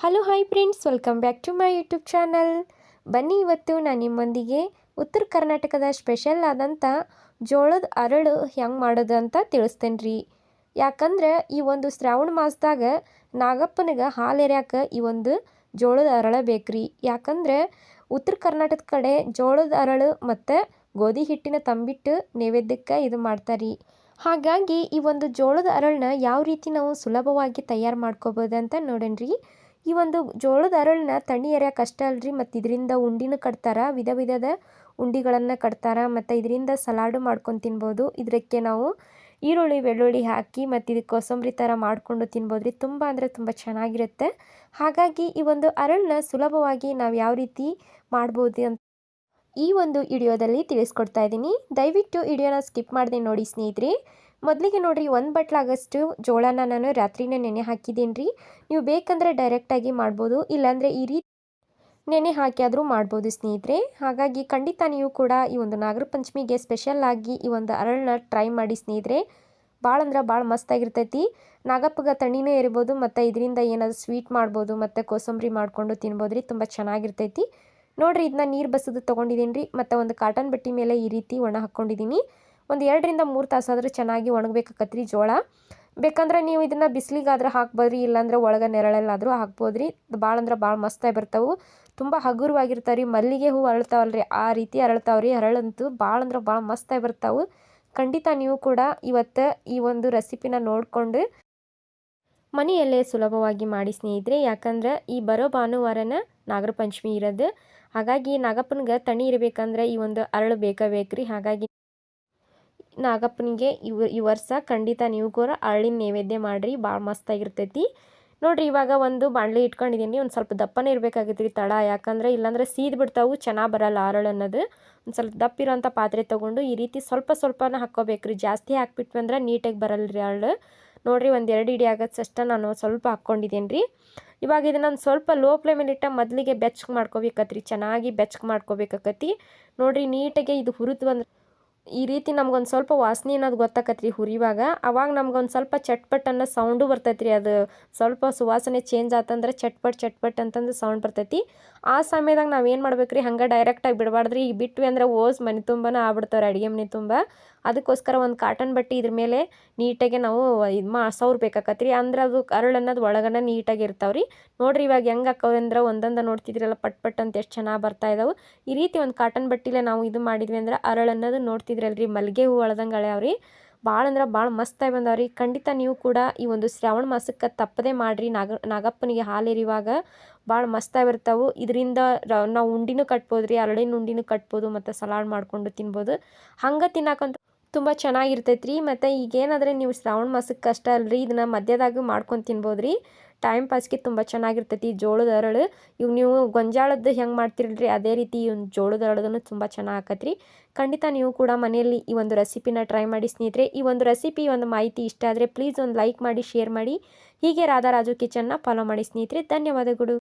Hello hi friends, welcome back to my YouTube channel. ಬನ್ನಿ, ಇವತ್ತು ನಾನು ನಿಮ್ಮೊಂದಿಗೆ ಉತ್ತರ ಕರ್ನಾಟಕದ ಸ್ಪೆಷಲ್ ಆದಂಥ ಜೋಳದ ಅರಳು ಹೆಂಗೆ ಮಾಡೋದು ಅಂತ ತಿಳಿಸ್ತೇನೆ ರೀ. ಯಾಕಂದ್ರೆ ಈ ಒಂದು ಶ್ರಾವಣ ಮಾಸದಾಗ ನಾಗಪ್ಪನಿಗೆ ಹಾಲು ಎರ್ಯಾಕ ಈ ಒಂದು ಜೋಳದ ಅರಳ ಬೇಕ್ರಿ. ಯಾಕಂದ್ರೆ ಉತ್ತರ ಕರ್ನಾಟಕದ ಕಡೆ ಜೋಳದ ಅರಳು ಮತ್ತು ಗೋಧಿ ಹಿಟ್ಟಿನ ತಂಬಿಟ್ಟು ನೈವೇದ್ಯಕ್ಕೆ ಇದು ಮಾಡ್ತಾರೆ. ಹಾಗಾಗಿ ಈ ಒಂದು ಜೋಳದ ಅರಳನ್ನ ಯಾವ ರೀತಿ ನಾವು ಸುಲಭವಾಗಿ ತಯಾರು ಮಾಡ್ಕೋಬೋದು ಅಂತ ನೋಡೋಣ್ರಿ. ಈ ಒಂದು ಜೋಳದ ಅರಳನ್ನ ತಣ್ಣಿ ಎರ್ಯಾಕೆ ಅಷ್ಟೇ ಅಲ್ರಿ, ಮತ್ತು ಇದರಿಂದ ಉಂಡಿನೂ ಕಟ್ತಾರೆ, ವಿಧ ವಿಧದ ಉಂಡಿಗಳನ್ನು ಕಟ್ತಾರೆ, ಮತ್ತು ಇದರಿಂದ ಸಲಾಡು ಮಾಡ್ಕೊಂಡು ತಿನ್ಬೋದು. ಇದಕ್ಕೆ ನಾವು ಈರುಳ್ಳಿ ಬೆಳ್ಳುಳ್ಳಿ ಹಾಕಿ ಮತ್ತು ಇದಕ್ಕೆ ಕೋಸಂಬರಿ ಥರ ಮಾಡಿಕೊಂಡು ತಿನ್ಬೋದು ರೀ. ತುಂಬ ಅಂದರೆ ತುಂಬ ಚೆನ್ನಾಗಿರುತ್ತೆ. ಹಾಗಾಗಿ ಈ ಒಂದು ಅರಳನ್ನ ಸುಲಭವಾಗಿ ನಾವು ಯಾವ ರೀತಿ ಮಾಡ್ಬೋದು ಅಂತ ಈ ಒಂದು ವಿಡಿಯೋದಲ್ಲಿ ತಿಳಿಸ್ಕೊಡ್ತಾ ಇದ್ದೀನಿ. ದಯವಿಟ್ಟು ವಿಡಿಯೋನ ಸ್ಕಿಪ್ ಮಾಡದೆ ನೋಡಿ ಸ್ನೇಹಿತರೆ. ಮೊದಲಿಗೆ ನೋಡಿರಿ, 1 ಬಟ್ಲಾಗಷ್ಟು ಜೋಳನ ನಾನು ರಾತ್ರಿನೇ ನೆನೆ ಹಾಕಿದ್ದೀನಿ ರೀ. ನೀವು ಬೇಕಂದರೆ ಡೈರೆಕ್ಟಾಗಿ ಮಾಡ್ಬೋದು, ಇಲ್ಲಾಂದರೆ ಈ ರೀತಿ ನೆನೆ ಹಾಕಿ ಆದರೂ ಮಾಡ್ಬೋದು ಸ್ನೇಹಿತರೆ. ಹಾಗಾಗಿ ಖಂಡಿತ ನೀವು ಕೂಡ ಈ ಒಂದು ನಾಗರ ಪಂಚಮಿಗೆ ಸ್ಪೆಷಲ್ ಆಗಿ ಈ ಒಂದು ಅರಳನ್ನ ಟ್ರೈ ಮಾಡಿ ಸ್ನೇಹಿತರೆ. ಭಾಳ ಅಂದ್ರೆ ಭಾಳ ಮಸ್ತಾಗಿರ್ತೈತಿ. ನಾಗಪ್ಪಗೆ ತಣ್ಣಿನೂ ಇರ್ಬೋದು, ಮತ್ತು ಇದರಿಂದ ಏನಾದರೂ ಸ್ವೀಟ್ ಮಾಡ್ಬೋದು, ಮತ್ತು ಕೋಸಂಬರಿ ಮಾಡಿಕೊಂಡು ತಿನ್ಬೋದು ರೀ. ತುಂಬ ಚೆನ್ನಾಗಿರ್ತೈತಿ. ನೋಡಿರಿ, ಇದನ್ನ ನೀರು ಬಸದು ತೊಗೊಂಡಿದ್ದೀನಿ ರೀ, ಮತ್ತು ಒಂದು ಕಾಟನ್ ಬಟ್ಟೆ ಮೇಲೆ ಈ ರೀತಿ ಒಣ ಹಾಕ್ಕೊಂಡಿದ್ದೀನಿ. ಒಂದು 2 ರಿಂದ 3 ತಾಸಾದರೂ ಚೆನ್ನಾಗಿ ಒಣಗಬೇಕಾಕತ್ರಿ ಜೋಳ. ಬೇಕಂದ್ರೆ ನೀವು ಇದನ್ನು ಬಿಸಿಲಿಗಾದ್ರೆ ಹಾಕ್ಬೋದ್ರಿ, ಇಲ್ಲಾಂದ್ರೆ ಒಳಗೆ ನೆರಳಲ್ಲಾದರೂ ಹಾಕ್ಬೋದ್ರಿ. ಭಾಳ ಅಂದ್ರೆ ಭಾಳ ಮಸ್ತಾಗಿ ಬರ್ತಾವೆ. ತುಂಬ ಹಗುರವಾಗಿರ್ತಾವೆ ರೀ. ಮಲ್ಲಿಗೆ ಹೂವು ಅರಳ್ತಾವಲ್ರಿ, ಆ ರೀತಿ ಅರಳ್ತಾವ್ರಿ. ಅರಳಂತೂ ಭಾಳ ಅಂದ್ರೆ ಭಾಳ ಮಸ್ತಾಗಿ ಬರ್ತಾವೆ. ಖಂಡಿತ ನೀವು ಕೂಡ ಇವತ್ತು ಈ ಒಂದು ರೆಸಿಪಿನ ನೋಡಿಕೊಂಡು ಮನೆಯಲ್ಲೇ ಸುಲಭವಾಗಿ ಮಾಡಿ ಸ್ನೇಹಿತರೆ. ಯಾಕಂದ್ರೆ ಈ ಬರೋ ಭಾನುವಾರನ ನಾಗರ ಪಂಚಮಿ ಇರೋದು. ಹಾಗಾಗಿ ನಾಗಪ್ಪನಿಗೆ ತಣ್ಣಿ ಇರಬೇಕಂದ್ರೆ ಈ ಒಂದು ಅರಳು ಬೇಕ್ರಿ. ಹಾಗಾಗಿ ನಾಗಪ್ಪನಿಗೆ ಈ ವರ್ಷ ಖಂಡಿತ ನೀವು ಕೂಡ ಅರಳಿನ ನೈವೇದ್ಯ ಮಾಡಿರಿ, ಭಾಳ ಮಸ್ತಾಗಿರ್ತೈತಿ. ನೋಡಿರಿ, ಇವಾಗ ಒಂದು ಬಾಣಲೆ ಇಟ್ಕೊಂಡಿದ್ದೀನಿ. ಒಂದು ಸ್ವಲ್ಪ ದಪ್ಪನೇ ಇರಬೇಕಾಗೈತೆ ರೀ ತಳ, ಯಾಕಂದರೆ ಇಲ್ಲಾಂದ್ರೆ ಸೀದ್ ಬಿಡ್ತಾವೆ, ಚೆನ್ನಾಗಿ ಬರಲ್ಲ ಅರಳು ಅನ್ನೋದು. ಒಂದು ಸ್ವಲ್ಪ ದಪ್ಪ ಇರೋಂಥ ಪಾತ್ರೆ ತೊಗೊಂಡು ಈ ರೀತಿ ಸ್ವಲ್ಪ ಸ್ವಲ್ಪನ ಹಾಕ್ಕೋಬೇಕ್ರಿ. ಜಾಸ್ತಿ ಹಾಕ್ಬಿಟ್ವಿ ಅಂದ್ರೆ ನೀಟಾಗಿ ಬರಲ್ಲ ರೀ ಅರಳು. ನೋಡಿರಿ, ಒಂದು 2 ಇಡಿ ಆಗತ್ತಷ್ಟು ನಾನು ಸ್ವಲ್ಪ ಹಾಕ್ಕೊಂಡಿದ್ದೀನಿ ರೀ. ಇವಾಗ ಇದನ್ನು ಒಂದು ಸ್ವಲ್ಪ ಲೋ ಫ್ಲೇಮಲ್ಲಿ ಇಟ್ಟ ಮೊದಲಿಗೆ ಬೆಚ್ಚಗೆ ಮಾಡ್ಕೋಬೇಕತ್ರಿ. ಚೆನ್ನಾಗಿ ಬೆಚ್ಚಗೆ ಮಾಡ್ಕೋಬೇಕಾಕತಿ. ನೋಡಿರಿ, ನೀಟಾಗಿ ಇದು ಹುರಿದು ಬಂದ್ರೆ ಈ ರೀತಿ ನಮ್ಗೊಂದು ಸ್ವಲ್ಪ ವಾಸನೆ ಅನ್ನೋದು ಗೊತ್ತಾಕತ್ರಿ ಹುರಿಯುವಾಗ. ಅವಾಗ ನಮ್ಗೊಂದು ಸ್ವಲ್ಪ ಚಟ್ಪಟ್ ಅನ್ನೋ ಸೌಂಡು ಬರ್ತೈತ್ರಿ. ಅದು ಸ್ವಲ್ಪ ಸುವಾಸನೆ ಚೇಂಜ್ ಆತಂದ್ರೆ ಚಟ್ಪಟ್ ಅಂತಂದು ಸೌಂಡ್ ಬರ್ತೈತಿ. ಆ ಸಮಯದಾಗ ನಾವೇನು ಮಾಡ್ಬೇಕ್ರಿ, ಹಂಗೆ ಡೈರೆಕ್ಟಾಗಿ ಬಿಡಬಾರ್ದ್ರಿ. ಈಗ ಬಿಟ್ವಿ ಅಂದ್ರೆ ಮನೆ ತುಂಬನ ಆಗ್ಬಿಡ್ತಾವ್ರಿ, ಅಡುಗೆ ಮನೆ ತುಂಬ. ಅದಕ್ಕೋಸ್ಕರ ಒಂದು ಕಾಟನ್ ಬಟ್ಟೆ ಇದ್ರ ಮೇಲೆ ನೀಟಾಗಿ ನಾವು ಇದು ಸೌರ್ಬೇಕಾಕತ್ರಿ. ಅಂದ್ರೆ ಅದು ಅರಳು ಅನ್ನೋದು ಒಳಗನ ನೀಟಾಗಿ ಇರ್ತಾವ್ರಿ. ನೋಡಿರಿ, ಇವಾಗ ಹೆಂಗೆ ಹಾಕವ್ರಿ ಅಂದ್ರೆ ಒಂದೊಂದು ನೋಡ್ತಿದ್ರಲ್ಲ ಪಟ್ ಅಂತ ಎಷ್ಟು ಚೆನ್ನಾಗಿ ಬರ್ತಾ ಇದಾವೆ. ಈ ರೀತಿ ಒಂದು ಕಾಟನ್ ಬಟ್ಟಿಲೆ ನಾವು ಇದು ಮಾಡಿದ್ವಿ ಅಂದ್ರೆ ಅರಳು ಅನ್ನೋದು ನೋಡ್ತಿದ್ರಲ್ರಿ ಮಲ್ಲಿಗೆ ಹೂವು ಅಳ್ದಂಗೆ ಅಳ್ಯಾವ್ರಿ. ಭಾಳ ಅಂದ್ರೆ ಭಾಳ ಮಸ್ತಾಗಿ ಬಂದಾವ್ರಿ. ಖಂಡಿತ ನೀವು ಕೂಡ ಈ ಒಂದು ಶ್ರಾವಣ ಮಾಸಕ್ಕೆ ತಪ್ಪದೇ ಮಾಡಿರಿ. ನಾಗಪ್ಪನಿಗೆ ಹಾಲು ಎರಿಯುವಾಗ ಭಾಳ ಮಸ್ತಾಗಿರ್ತಾವೆ. ಇದರಿಂದ ನಾವು ಉಂಡಿನೂ ಕಟ್ಬೋದು ರೀ, ಅರಳಿನ ಉಂಡಿನೂ ಕಟ್ಬೋದು, ಮತ್ತು ಸಲಾಡ್ ಮಾಡಿಕೊಂಡು ತಿನ್ಬೋದು. ಹಂಗೆ ತಿನ್ನಕ್ಕಂತೂ ತುಂಬ ಚೆನ್ನಾಗಿರ್ತೈತೆ ರೀ. ಮತ್ತು ಈಗೇನಾದರೆ ನೀವು ಶ್ರಾವಣ ಮಾಸಕ್ಕೆ ಅಷ್ಟೇ ಅಲ್ರಿ, ಇದನ್ನು ಮಧ್ಯದಾಗೂ ಮಾಡ್ಕೊಂಡು ತಿನ್ಬೋದು ರೀ. ಟೈಮ್ ಪಾಸ್ಗೆ ತುಂಬ ಚೆನ್ನಾಗಿರ್ತೈತಿ ಜೋಳದ ಅರಳು. ಇವು ನೀವು ಗೊಂಜಾಳದ್ದು ಹೆಂಗೆ ಮಾಡ್ತಿರಲ್ರಿ, ಅದೇ ರೀತಿ ಈ ಒಂದು ಜೋಳದ ಅರಳದನ್ನು ತುಂಬ ಚೆನ್ನಾಗಿ ಆಕತ್ರಿ. ಖಂಡಿತ ನೀವು ಕೂಡ ಮನೆಯಲ್ಲಿ ಈ ಒಂದು ರೆಸಿಪಿನ ಟ್ರೈ ಮಾಡಿ ಸ್ನೇಹಿತರೆ. ಈ ಒಂದು ರೆಸಿಪಿ, ಒಂದು ಮಾಹಿತಿ ಇಷ್ಟ ಆದರೆ ಪ್ಲೀಸ್ ಒಂದು ಲೈಕ್ ಮಾಡಿ, ಶೇರ್ ಮಾಡಿ. ಹೀಗೆ ರಾಧಾ ರಾಜು ಕಿಚನ್ನ ಫಾಲೋ ಮಾಡಿ ಸ್ನೇಹಿತರೆ. ಧನ್ಯವಾದಗಳು.